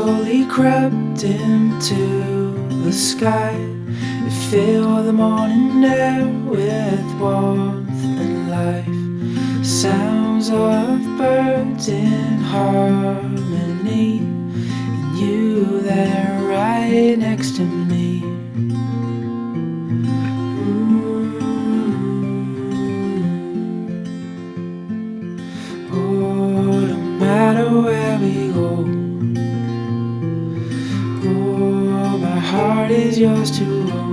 slowly crept into the sky. It filled the morning air with warmth and life. Sounds of birds in harmony, and you there right next to me. Oh, no matter where we go, oh, my heart is yours to own.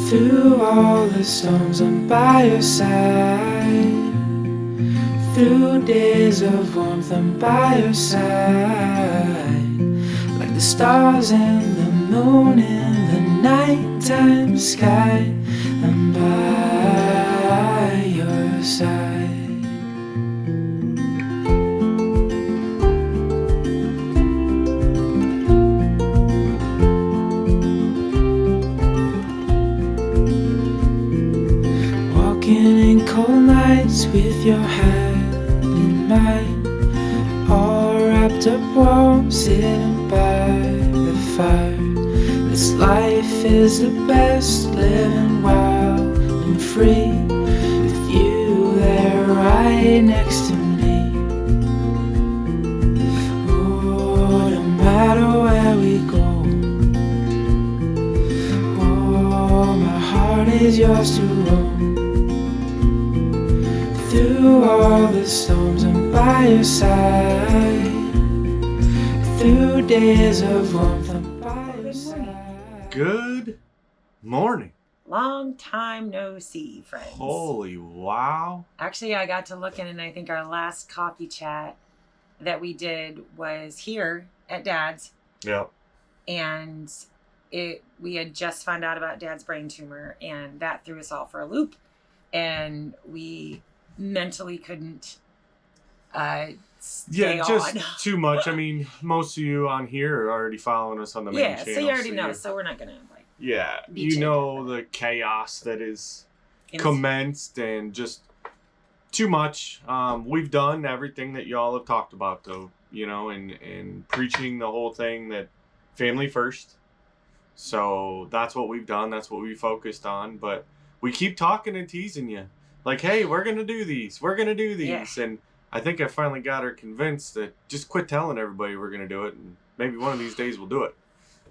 Through all the storms, I'm by your side. Through days of warmth, I'm by your side. Like the stars and the moon in the nighttime sky, I'm by your side. In cold nights with your hand in mine, all wrapped up warm, sitting by the fire. This life is the best, living wild and free, with you there right next to me. Oh, no matter where we go, oh, my heart is yours to own. Through all the storms, I'm by your side. Through days of warmth, I'm by your side. Good morning. Long time no see, friends. Holy wow. Actually, I got to looking, and I think our last coffee chat that we did was here at Dad's. Yep. And we had just found out about Dad's brain tumor, and that threw us all for a loop. And we mentally couldn't stay just on. Too much. I mean, most of you on here are already following us on the main channel. So you already know, so we're not gonna you know the chaos that is commenced, and just too much. We've done everything that y'all have talked about, though, you know, and preaching the whole thing that family first. So that's what we've done, that's what we focused on, but we keep talking and teasing you. Like, hey, we're going to do these. We're going to do these. Yeah. And I think I finally got her convinced that just quit telling everybody we're going to do it. And maybe one of these days we'll do it.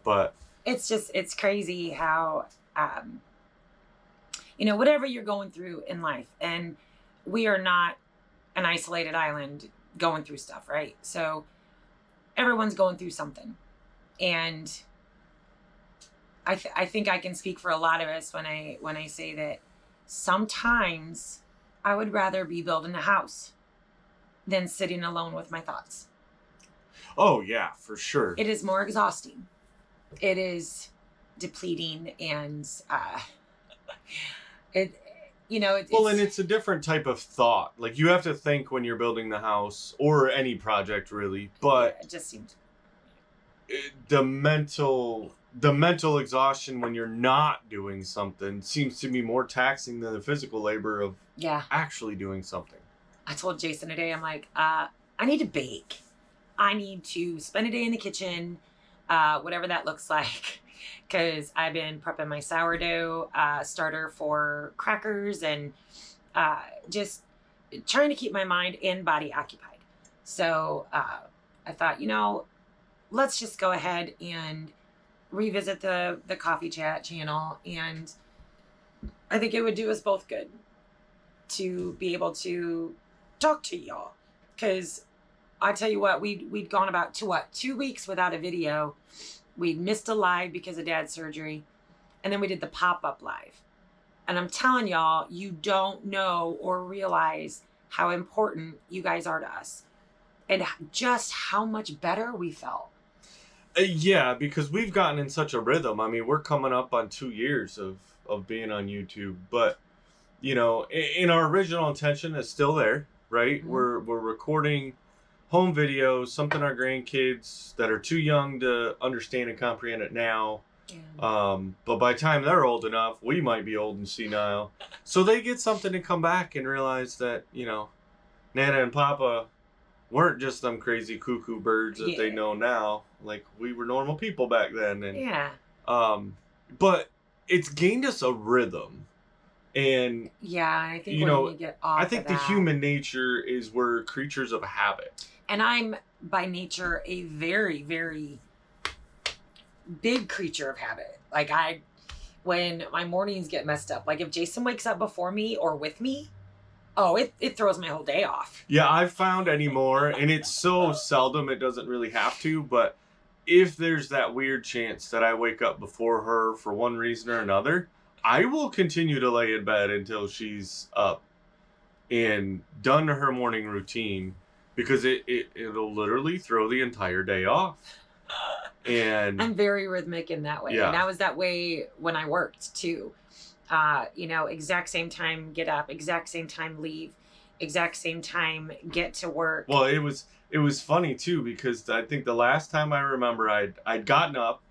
But it's crazy how, whatever you're going through in life. And we are not an isolated island going through stuff, right? So everyone's going through something. And I think I can speak for a lot of us when I say that sometimes I would rather be building a house than sitting alone with my thoughts. Oh, yeah, for sure. It is more exhausting. It is depleting, and and it's a different type of thought. Like, you have to think when you're building the house or any project, really. But it just seems the mental exhaustion when you're not doing something seems to be more taxing than the physical labor of actually doing something. I told Jason today, I'm like, I need to bake. I need to spend a day in the kitchen, whatever that looks like, because I've been prepping my sourdough starter for crackers, and just trying to keep my mind and body occupied. So I thought, let's just go ahead and revisit the coffee chat channel, and I think it would do us both good to be able to talk to y'all, because I tell you what, we'd gone about 2 weeks without a video. We'd missed a live because of Dad's surgery, and then we did the pop-up live, and I'm telling y'all, you don't know or realize how important you guys are to us, and just how much better we felt. Yeah, because we've gotten in such a rhythm. I mean, we're coming up on 2 years of being on YouTube, but in our original intention is still there, right? Mm-hmm. We're recording home videos, something our grandkids that are too young to understand and comprehend it now. Yeah. But by the time they're old enough, we might be old and senile, so they get something to come back and realize that Nana and Papa weren't just them crazy cuckoo birds that they know now. Like, we were normal people back then. And but it's gained us a rhythm. And I think we need to get off I think of that. the human nature is we're creatures of habit. And I'm by nature a very, very big creature of habit. Like, when my mornings get messed up, like if Jason wakes up before me or with me, it throws my whole day off. Yeah, I've found anymore, and it's so seldom it doesn't really have to, but if there's that weird chance that I wake up before her for one reason or another, I will continue to lay in bed until she's up and done her morning routine, because it'll literally throw the entire day off. And I'm very rhythmic in that way. Yeah. And I was that way when I worked too. Exact same time get up, exact same time leave, exact same time get to work. Well, it was funny too, because I think the last time I remember I'd gotten up,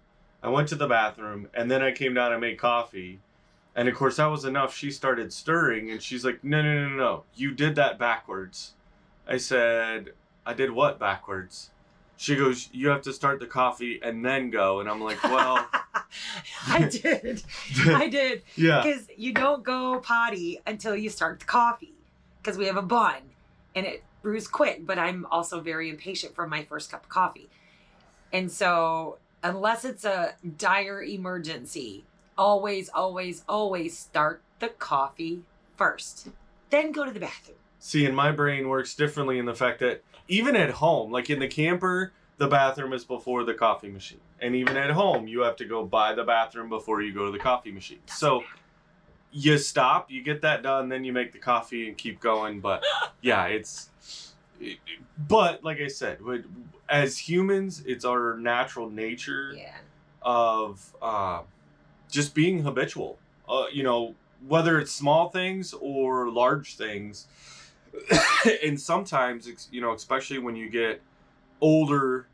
I went to the bathroom, and then I came down and made coffee. And of course that was enough. She started stirring, and she's like, no, you did that backwards. I said, I did what backwards? She goes, you have to start the coffee and then go. And I'm like, well. I did. Yeah. Because you don't go potty until you start the coffee. Because we have a bun and it brews quick. But I'm also very impatient for my first cup of coffee. And so unless it's a dire emergency, always, always, always start the coffee first. Then go to the bathroom. See, and my brain works differently in the fact that even at home, like in the camper, the bathroom is before the coffee machine. And even at home, you have to go by the bathroom before you go to the coffee machine. So you stop, you get that done, then you make the coffee and keep going. But yeah, but like I said, as humans, it's our natural nature of just being habitual. Whether it's small things or large things. And sometimes, especially when you get older,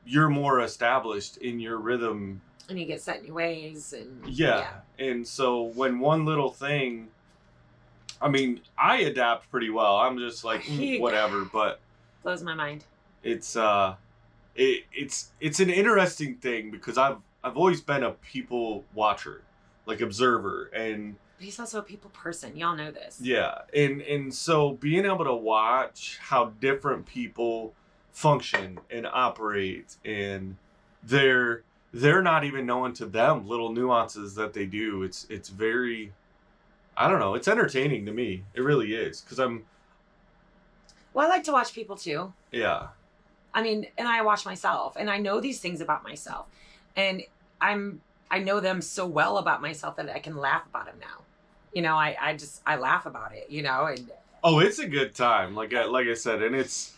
you're more established in your rhythm. And you get set in your ways. And so when one little thing, I mean, I adapt pretty well. I'm just like, whatever, but. Blows my mind. It's an interesting thing, because I've always been a people watcher, like observer, and. But he's also a people person. Y'all know this. Yeah. And so being able to watch how different people function and operate, and they're not even knowing to them little nuances that they do. It's very, I don't know. It's entertaining to me. It really is. Because Well, I like to watch people too. Yeah. I mean, and I watch myself, and I know these things about myself, and I know them so well about myself that I can laugh about them now. I laugh about it, and. Oh, it's a good time. Like I said, and it's,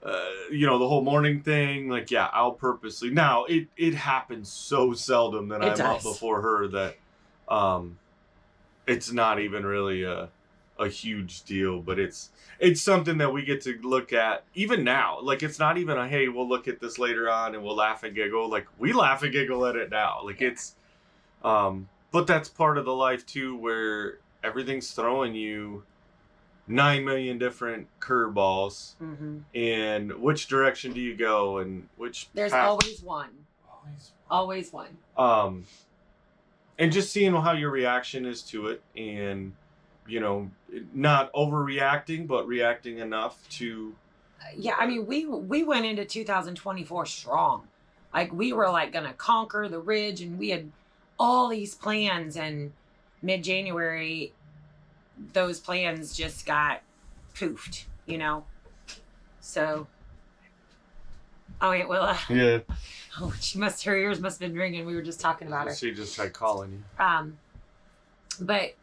the whole morning thing, like, yeah, I'll purposely, now it happens so seldom that I'm up before her that, it's not even really a huge deal, but it's something that we get to look at even now. Like, it's not even hey, we'll look at this later on and we'll laugh and giggle. Like, we laugh and giggle at it now. Like, it's, but that's part of the life too, where everything's throwing you 9 million different curveballs. Mm-hmm. And which direction do you go, and which there's path? Always one. And just seeing how your reaction is to it, and not overreacting, but reacting enough to. Yeah, I mean, we went into 2024 strong. Like, we were like gonna conquer the ridge, and we had all these plans, and mid-January those plans just got poofed, so wait, well, yeah, her ears must have been ringing. We were just talking about her. She just tried calling you. But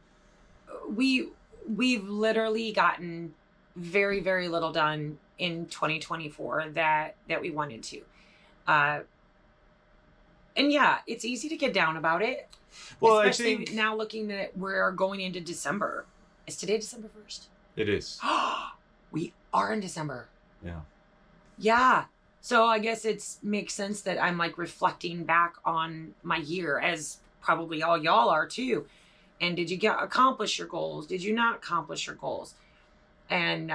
we've literally gotten very, very little done in 2024 that we wanted to. And yeah, it's easy to get down about it. Well, especially I think now looking that we're going into December. Is today December 1st? It is. We are in December. Yeah. Yeah. So I guess it makes sense that I'm like reflecting back on my year, as probably all y'all are too. And did you accomplish your goals? Did you not accomplish your goals? And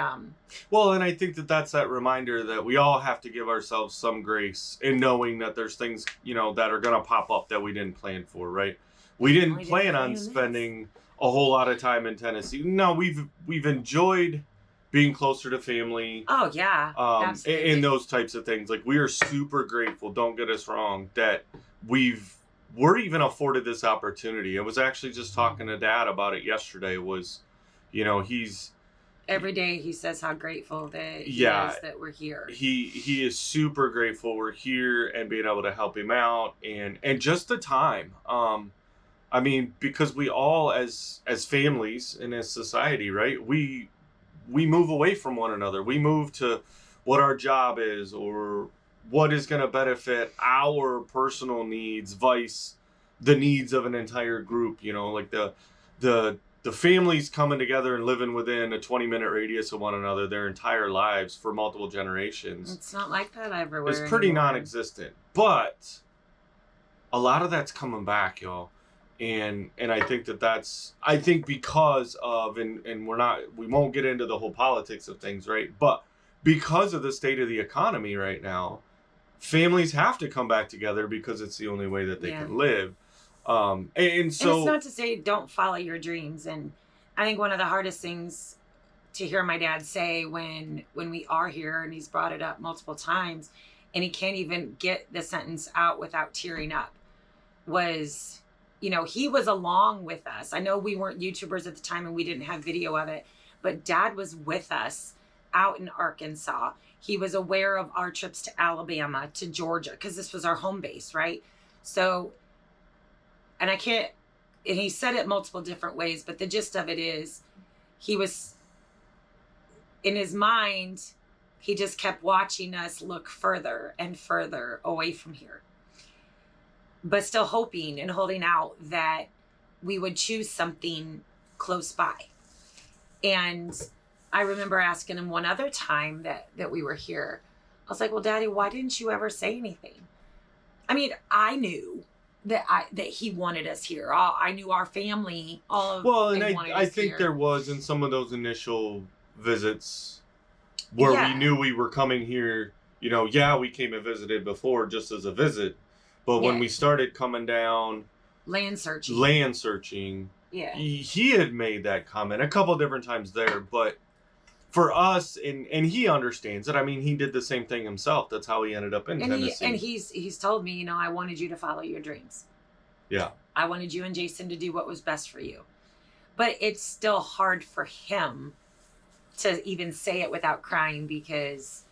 well, and I think that that's that reminder that we all have to give ourselves some grace in knowing that there's things, you know, that are going to pop up that we didn't plan for, right? We didn't plan on spending a whole lot of time in Tennessee. No, we've enjoyed being closer to family. Oh yeah, absolutely. And those types of things. Like, we are super grateful, don't get us wrong, that we're even afforded this opportunity. I was actually just talking to Dad about it yesterday. Was, you know, every day he says how grateful that he is that we're here. He is super grateful we're here and being able to help him out, and just the time. I mean, because we all as families and as society, right? We move away from one another. We move to what our job is or what is going to benefit our personal needs, vice the needs of an entire group. You know, like the families coming together and living within a 20-minute radius of one another their entire lives for multiple generations. It's not like that everywhere. It's pretty non-existent. But a lot of that's coming back, y'all. And I think I think because of, and we won't get into the whole politics of things, right? But because of the state of the economy right now, families have to come back together because it's the only way that they can live. And so, it's not to say don't follow your dreams. And I think one of the hardest things to hear my dad say when we are here, and he's brought it up multiple times, and he can't even get the sentence out without tearing up, was, you know, he was along with us. I know we weren't YouTubers at the time and we didn't have video of it, but Dad was with us out in Arkansas. He was aware of our trips to Alabama, to Georgia, because this was our home base, right? So, and he said it multiple different ways, but the gist of it is, he was, in his mind, he just kept watching us look further and further away from here, but still hoping and holding out that we would choose something close by. And I remember asking him one other time that we were here, I was like, well, Daddy, why didn't you ever say anything? I mean, I knew that he wanted us here. I knew our family, and I think there was in some of those initial visits where we knew we were coming here, you know, we came and visited before just as a visit. But when we started coming down, land searching, he had made that comment a couple different times there. But for us, and he understands it. I mean, he did the same thing himself. That's how he ended up in Tennessee. And he's told me, you know, I wanted you to follow your dreams. Yeah. I wanted you and Jason to do what was best for you. But it's still hard for him to even say it without crying, because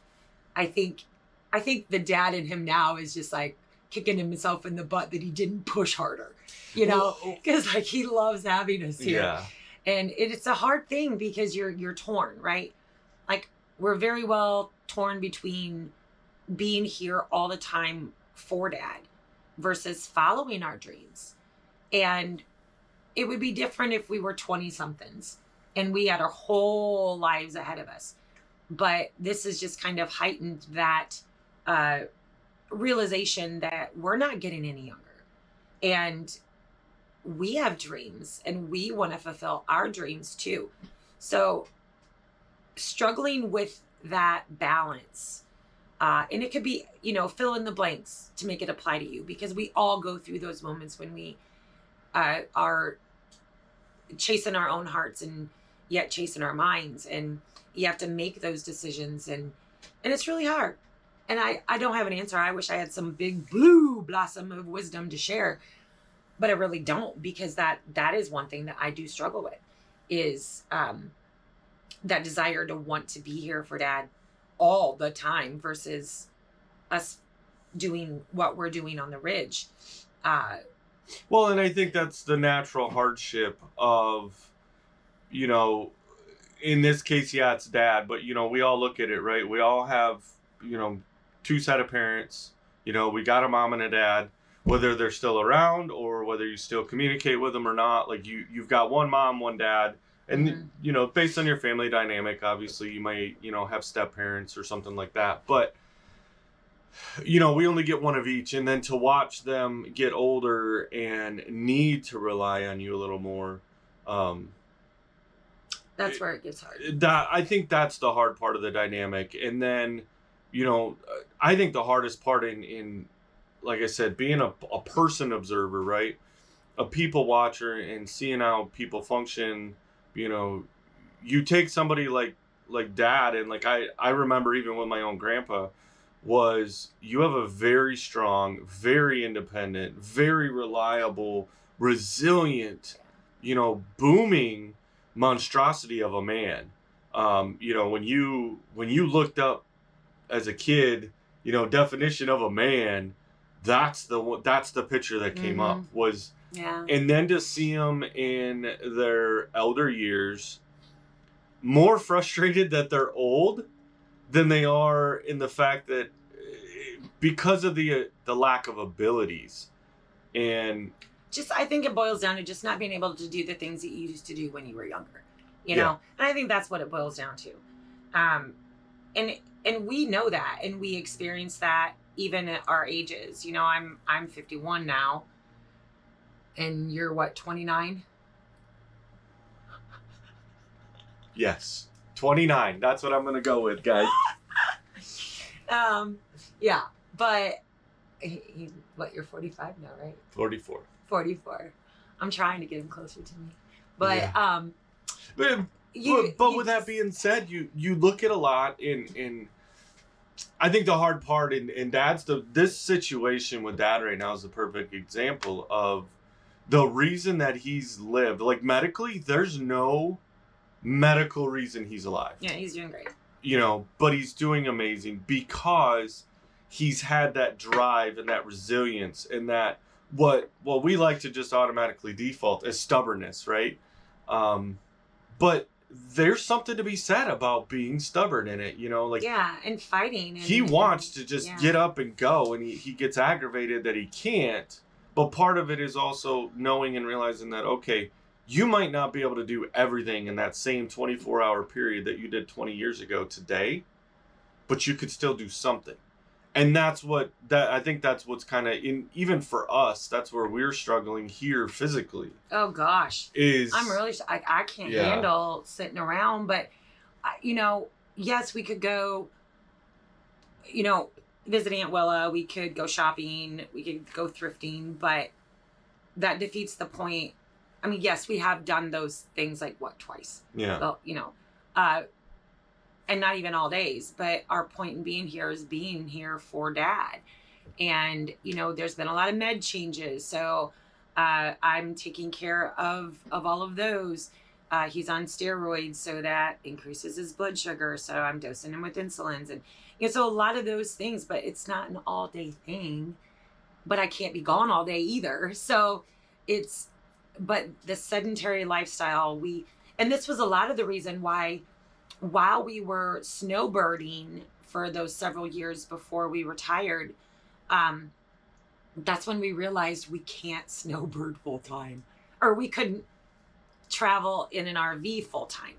I think the dad in him now is just like kicking himself in the butt that he didn't push harder, you know, because like he loves having us here. Yeah. And it's a hard thing because you're torn, right? Like, we're very well torn between being here all the time for Dad versus following our dreams. And it would be different if we were 20-somethings and we had our whole lives ahead of us. But this has just kind of heightened that realization that we're not getting any younger. And we have dreams and we want to fulfill our dreams too. So struggling with that balance, and it could be, you know, fill in the blanks to make it apply to you, because we all go through those moments when we are chasing our own hearts and yet chasing our minds, and you have to make those decisions, and it's really hard. And I don't have an answer. I wish I had some big blue blossom of wisdom to share, but I really don't, because that is one thing that I do struggle with, is that desire to want to be here for Dad all the time versus us doing what we're doing on the ridge. Well, and I think that's the natural hardship of, you know, in this case, it's Dad, but, you know, we all look at it, right? We all have, you know, two set of parents. You know, we got a mom and a dad, whether they're still around or whether you still communicate with them or not. Like, you've got one mom, one dad, and, you know, based on your family dynamic, obviously you might, you know, have step parents or something like that. But, you know, we only get one of each. And then to watch them get older and need to rely on you a little more, That's where it gets hard. I think that's the hard part of the dynamic. And then, I think the hardest part in like I said, being a person observer, right? A people watcher and seeing how people function, you take somebody like Dad, and like I remember even with my own grandpa, was you have a very strong, very independent, very reliable, resilient, booming monstrosity of a man. When you looked up as a kid, definition of a man, that's the picture that came up was. Yeah. And then to see them in their elder years, more frustrated that they're old than they are in the fact that because of the lack of abilities. And just, I think it boils down to just not being able to do the things that you used to do when you were younger, know? And I think that's what it boils down to. And we know that, and we experience that even at our ages. I'm 51 now. And you're what, 29? Yes, 29. That's what I'm gonna go with, guys. Yeah, but you're 45 now, right? 44. 44. I'm trying to get him closer to me, but yeah. But with that being said, you look at a lot in. I think the hard part in Dad's this situation with Dad right now is the perfect example of the reason that he's lived. Like medically, there's no medical reason he's alive. Yeah, he's doing great. But he's doing amazing because he's had that drive and that resilience and that what we like to just automatically default as stubbornness, right? But there's something to be said about being stubborn in it, and fighting. He wants to just get up and go, and he gets aggravated that he can't. But part of it is also knowing and realizing that, okay, you might not be able to do everything in that same 24-hour period that you did 20 years ago today, but you could still do something. And I think that's what's kind of even for us, that's where we're struggling here physically. Oh gosh. I'm really, I can't handle sitting around, but yes, we could go, visit Aunt Willa, we could go shopping, we could go thrifting, but that defeats the point. I mean, yes, we have done those things twice. Yeah. Well, and not even all days, but our point in being here is being here for Dad. And, there's been a lot of med changes. So I'm taking care of all of those. He's on steroids, so that increases his blood sugar. So I'm dosing him with insulins. And, so a lot of those things, but it's not an all day thing. But I can't be gone all day either. So but the sedentary lifestyle, and this was a lot of the reason why, while we were snowbirding for those several years before we retired, that's when we realized we can't snowbird full time, or we couldn't travel in an RV full time.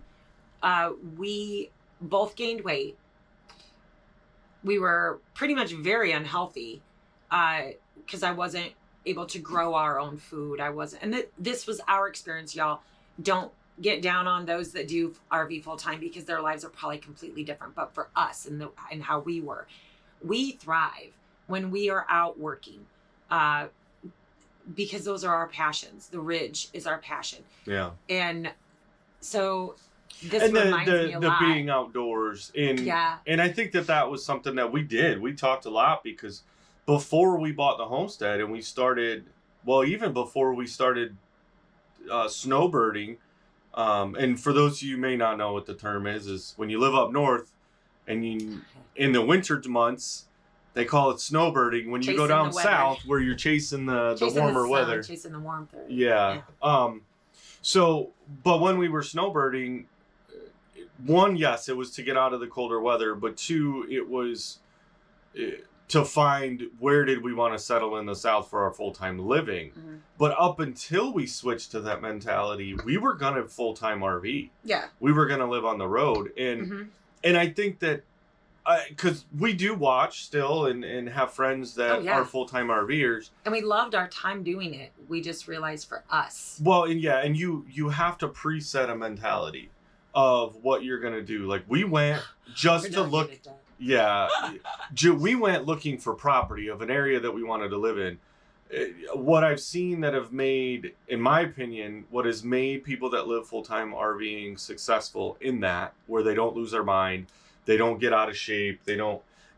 We both gained weight. We were pretty much very unhealthy because I wasn't able to grow our own food. And this was our experience, y'all. Don't get down on those that do RV full time because their lives are probably completely different. But for us and how we thrive when we are out working, because those are our passions. The ridge is our passion. Yeah. And so this reminds me a lot. The being outdoors and I think that was something that we did. We talked a lot because before we bought the homestead and we started, even before we started snowbirding. And for those of you who may not know what the term is when you live up north and in the winter months, they call it snowbirding. When you go down south where you're chasing the warmer weather. Chasing the warmth. Yeah. But when we were snowbirding, one, yes, it was to get out of the colder weather, but two, it was to find where did we want to settle in the South for our full-time living. Mm-hmm. But up until we switched to that mentality, we were going to full-time RV. Yeah. We were going to live on the road. And and I think that, because we do watch still and have friends that are full-time RVers. And we loved our time doing it. We just realized for us. Well, and you have to preset a mentality. of what you're gonna do. Like we went just We're to not look. getting it done. Yeah, we went looking for property of an area that we wanted to live in. What I've seen that have made, in my opinion, what has made people that live full-time RVing successful in that, where they don't lose their mind, they don't get out of shape,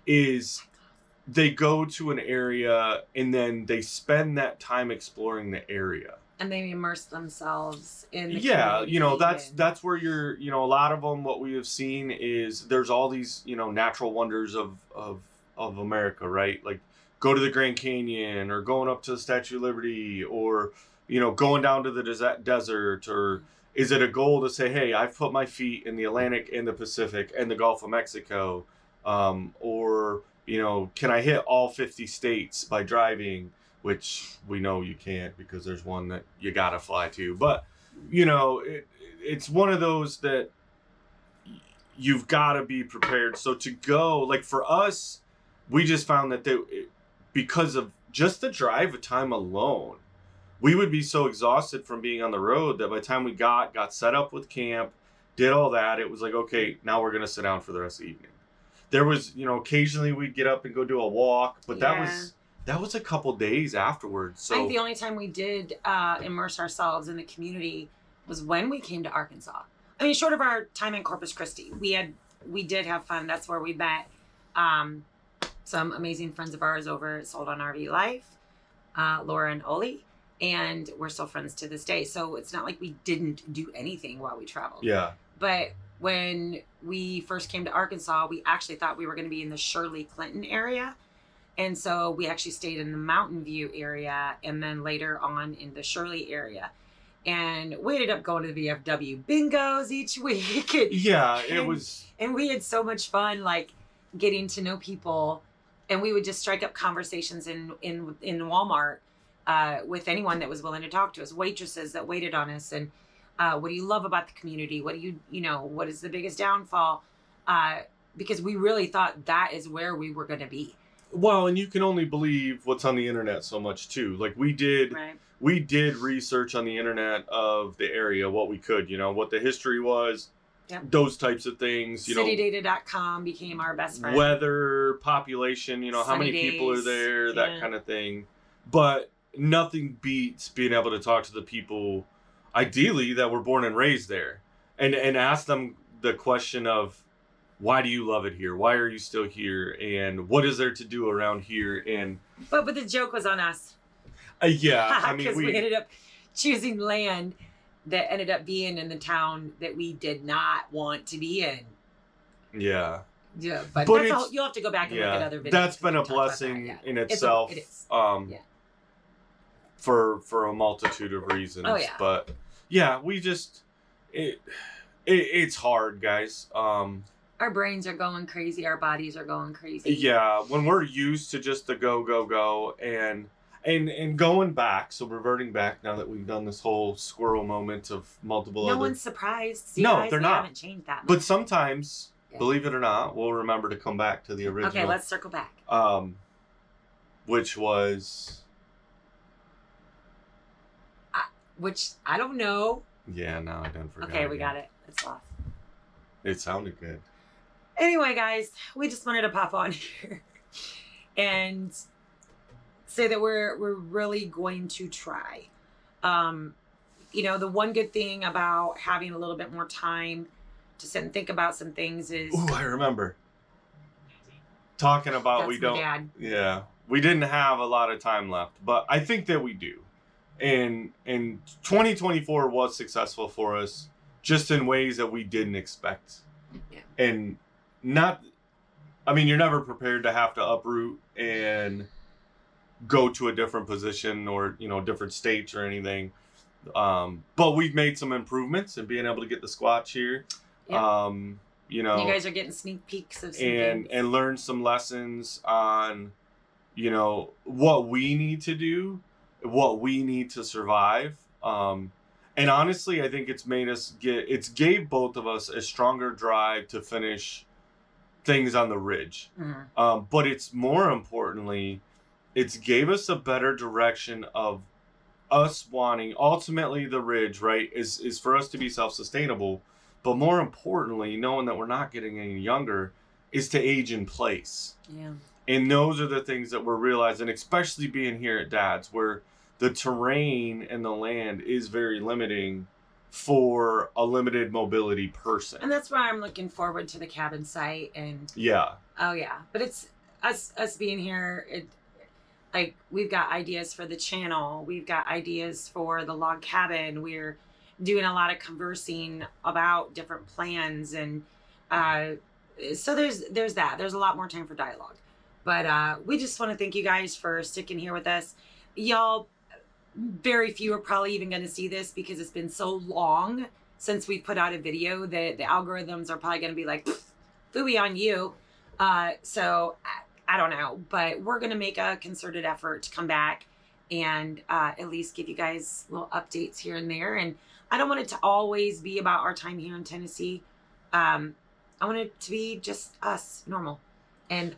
is they go to an area and then they spend that time exploring the area. And they immerse themselves in the Yeah, community that's where you're, a lot of them, what we have seen is there's all these, natural wonders of America, right? Like go to the Grand Canyon or going up to the Statue of Liberty or, going down to the desert, or is it a goal to say, hey, I've put my feet in the Atlantic and the Pacific and the Gulf of Mexico, or, can I hit all 50 states by driving? Which we know you can't because there's one that you gotta fly to. But, it's one of those that you've got to be prepared. So to go, like for us, we just found that because of just the drive time alone, we would be so exhausted from being on the road that by the time we got set up with camp, did all that, it was like, okay, now we're going to sit down for the rest of the evening. There was, occasionally we'd get up and go do a walk, but that was a couple days afterwards. So I think the only time we did immerse ourselves in the community was when we came to Arkansas. I mean, short of our time in Corpus Christi, we did have fun. That's where we met some amazing friends of ours over at Sold on RV Life, Laura and Oli, and we're still friends to this day. So it's not like we didn't do anything while we traveled. Yeah. But when we first came to Arkansas, we actually thought we were going to be in the Shirley Clinton area. And so we actually stayed in the Mountain View area and then later on in the Shirley area. And we ended up going to the VFW bingos each week. And we had so much fun, like getting to know people. And we would just strike up conversations in Walmart with anyone that was willing to talk to us, waitresses that waited on us. And what do you love about the community? What do what is the biggest downfall? Because we really thought that is where we were going to be. Well, and you can only believe what's on the internet so much too. Like we did research on the internet of the area, what we could, what the history was, those types of things. Citydata.com became our best friend. Weather, population, how many people are there, that kind of thing. But nothing beats being able to talk to the people, ideally, that were born and raised there, and ask them the question of, why do you love it here? Why are you still here? And what is there to do around here? And but the joke was on us. Yeah, I mean, because we ended up choosing land that ended up being in the town that we did not want to be in. Yeah. Yeah, but that's you'll have to go back and look at other videos. That's been a blessing in itself. It is. For a multitude of reasons. Oh yeah. But yeah, we just it's hard, guys. Our brains are going crazy. Our bodies are going crazy. Yeah, when we're used to just the go and going back, so reverting back now that we've done this whole squirrel moment of multiple. No one's surprised. See, no, guys, they're not. Haven't changed that much. But sometimes, believe it or not, we'll remember to come back to the original. Okay, let's circle back. Which was. Which I don't know. Yeah, now I done forgot. Okay, we got it. It's lost. It sounded good. Anyway, guys, we just wanted to pop on here and say that we're really going to try. The one good thing about having a little bit more time to sit and think about some things is. Ooh, I remember talking about we don't. Dad. Yeah, we didn't have a lot of time left, but I think that we do. And 2024 was successful for us, just in ways that we didn't expect. Yeah. And you're never prepared to have to uproot and go to a different position or, different states or anything. But we've made some improvements in being able to get the squatch here. Yeah. You guys are getting sneak peeks of some things. And learn some lessons on, what we need to do, what we need to survive. And honestly, I think it's gave both of us a stronger drive to finish things on the ridge. Mm-hmm. But it's more importantly, it's gave us a better direction of us wanting, ultimately the ridge, right, is for us to be self-sustainable. But more importantly, knowing that we're not getting any younger, is to age in place. Yeah. And those are the things that we're realizing, especially being here at Dad's, where the terrain and the land is very limiting for a limited mobility person. And that's why I'm looking forward to the cabin site. And yeah. Oh yeah, but it's us being here. Like, we've got ideas for the channel. We've got ideas for the log cabin. We're doing a lot of conversing about different plans, and so there's that. There's a lot more time for dialogue. But we just want to thank you guys for sticking here with us. Y'all, very few are probably even going to see this because it's been so long since we put out a video that the algorithms are probably going to be like, phooey on you. So I don't know, but we're going to make a concerted effort to come back and at least give you guys little updates here and there. And I don't want it to always be about our time here in Tennessee. I want it to be just us, normal. And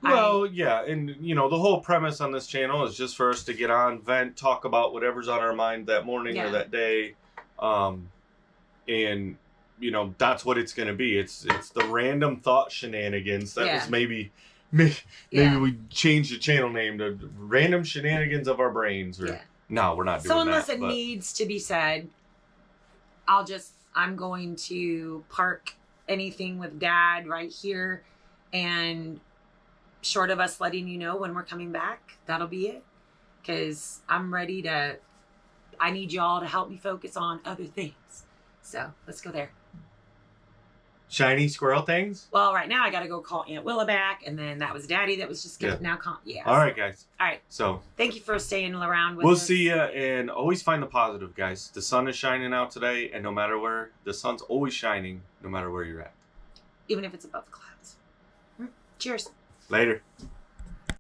yeah, and the whole premise on this channel is just for us to get on, vent, talk about whatever's on our mind that morning or that day, and that's what it's going to be. It's the random thought shenanigans. That was maybe we change the channel name to Random Shenanigans of Our Brains. Or no, we're not doing that. So unless it needs to be said, I'm going to park anything with Dad right here, and short of us letting you know when we're coming back, that'll be it. Because I need y'all to help me focus on other things. So let's go there. Shiny squirrel things? Well, right now I got to go call Aunt Willa back, and then that was Daddy that was just going to now call. Yeah. All right, guys. All right. So thank you for staying around with us. We'll see you, and always find the positive, guys. The sun is shining out today, and no matter where, the sun's always shining, no matter where you're at. Even if it's above the clouds. Cheers. Later.